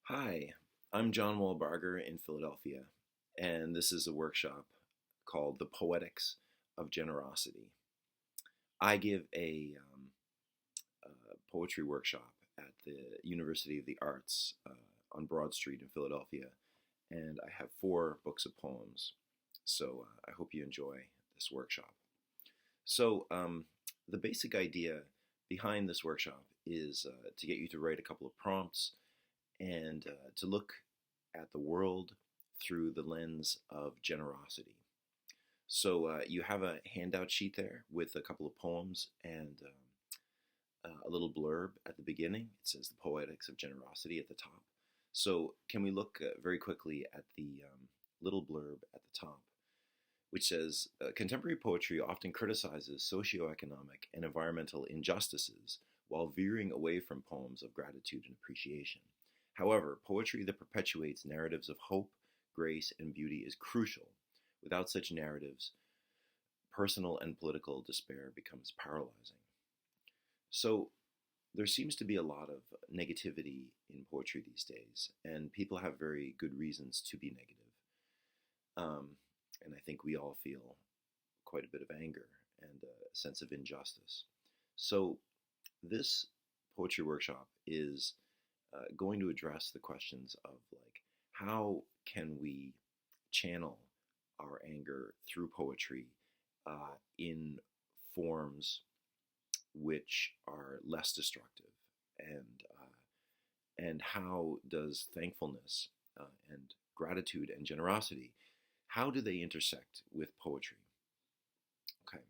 Hi, I'm John Walbarger in Philadelphia, and this is a workshop called The Poetics of Generosity. I give a poetry workshop at the University of the Arts on Broad Street in Philadelphia, and I have 4 books of poems. So I hope you enjoy this workshop. So, the basic idea behind this workshop is to get you to write a couple of prompts and to look at the world through the lens of generosity. So you have a handout sheet there with a couple of poems and a little blurb at the beginning. It says the Poetics of Generosity at the top. So can we look very quickly at the little blurb at the top, which says contemporary poetry often criticizes socioeconomic and environmental injustices while veering away from poems of gratitude and appreciation. However, poetry that perpetuates narratives of hope, grace, and beauty is crucial. Without such narratives, personal and political despair becomes paralyzing. So, there seems to be a lot of negativity in poetry these days, and people have very good reasons to be negative. And I think we all feel quite a bit of anger and a sense of injustice. So, this poetry workshop is going to address the questions of like how can we channel our anger through poetry in forms which are less destructive, and how does thankfulness and gratitude and generosity, how do they intersect with poetry? Okay,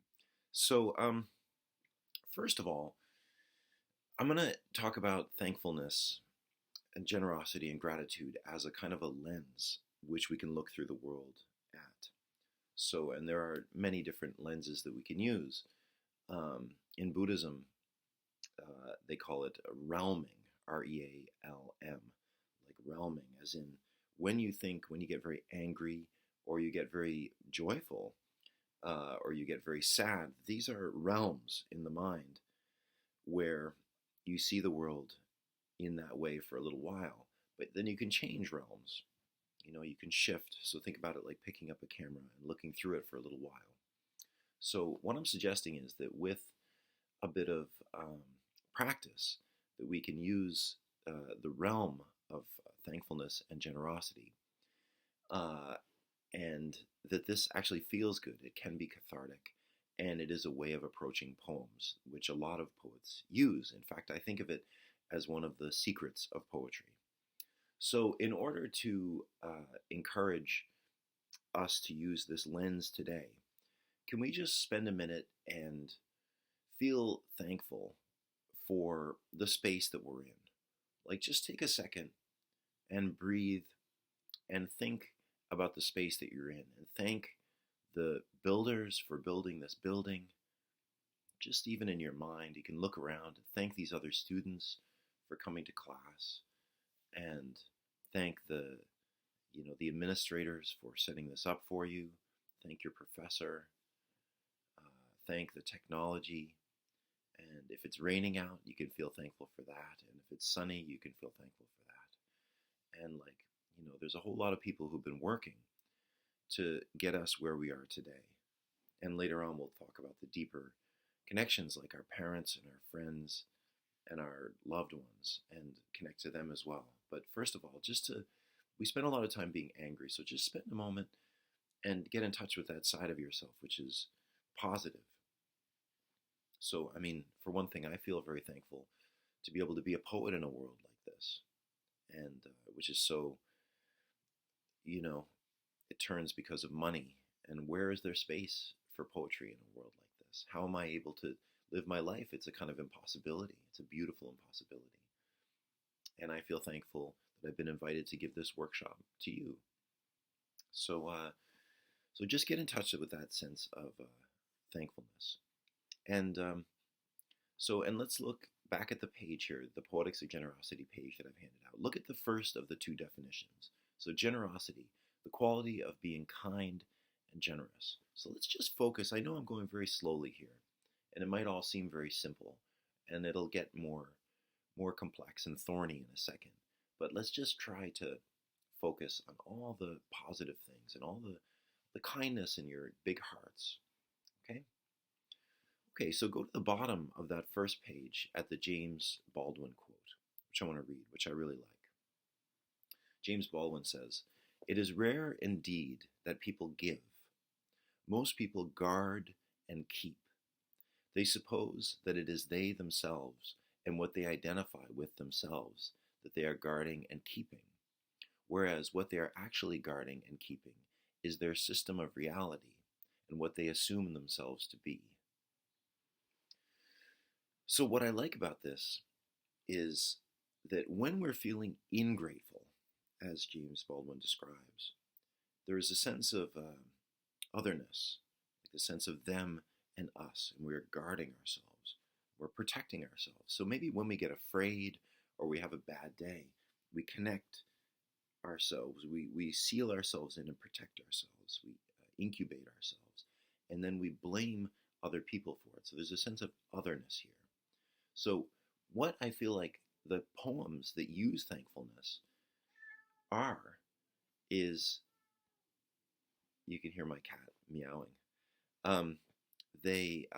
so first of all, I'm going to talk about thankfulness and generosity and gratitude as a kind of a lens which we can look through the world at. So, and there are many different lenses that we can use. In Buddhism, they call it realming, Realm, like realming, as in when you think, when you get very angry, or you get very joyful, or you get very sad, these are realms in the mind where you see the world in that way for a little while, but then you can change realms. You know, you can shift. So think about it like picking up a camera and looking through it for a little while. So what I'm suggesting is that with a bit of practice, that we can use the realm of thankfulness and generosity, uh, and that this actually feels good. It can be cathartic, and it is a way of approaching poems, which a lot of poets use. In fact, I think of it as one of the secrets of poetry. So, in order to encourage us to use this lens today, can we just spend a minute and feel thankful for the space that we're in? Like, just take a second and breathe and think about the space that you're in and thank the builders for building this building. Just even in your mind, you can look around and thank these other students for coming to class, and thank the administrators for setting this up for you. Thank your professor. Thank the technology. And if it's raining out, you can feel thankful for that. And if it's sunny, you can feel thankful for that. And there's a whole lot of people who've been working to get us where we are today. And later on, we'll talk about the deeper connections like our parents and our friends and our loved ones, and connect to them as well. But first of all, we spend a lot of time being angry, so just spend a moment and get in touch with that side of yourself, which is positive. So, I mean, for one thing, I feel very thankful to be able to be a poet in a world like this, and which is so, it turns because of money. And where is there space for poetry in a world like this? How am I able to live my life? It's a kind of impossibility. It's a beautiful impossibility. And I feel thankful that I've been invited to give this workshop to you. So just get in touch with that sense of thankfulness. And and let's look back at the page here, the Poetics of Generosity page that I've handed out. Look at the first of the 2 definitions. So generosity, the quality of being kind and generous. So let's just focus. I know I'm going very slowly here, and it might all seem very simple, and it'll get more complex and thorny in a second. but let's just try to focus on all the positive things and all the kindness in your big hearts. Okay? Okay, so go to the bottom of that first page at the James Baldwin quote, which I want to read, which I really like. James Baldwin says, "It is rare indeed that people give. Most people guard and keep. They suppose that it is they themselves and what they identify with themselves that they are guarding and keeping, whereas what they are actually guarding and keeping is their system of reality and what they assume themselves to be." So, what I like about this is that when we're feeling ingrateful, as James Baldwin describes, there is a sense of otherness, like a sense of them and us, and we're guarding ourselves, we're protecting ourselves. So maybe when we get afraid or we have a bad day, we connect ourselves, we seal ourselves in and protect ourselves, we incubate ourselves, and then we blame other people for it. So there's a sense of otherness here. So, what I feel like the poems that use thankfulness are is, you can hear my cat meowing. Um, they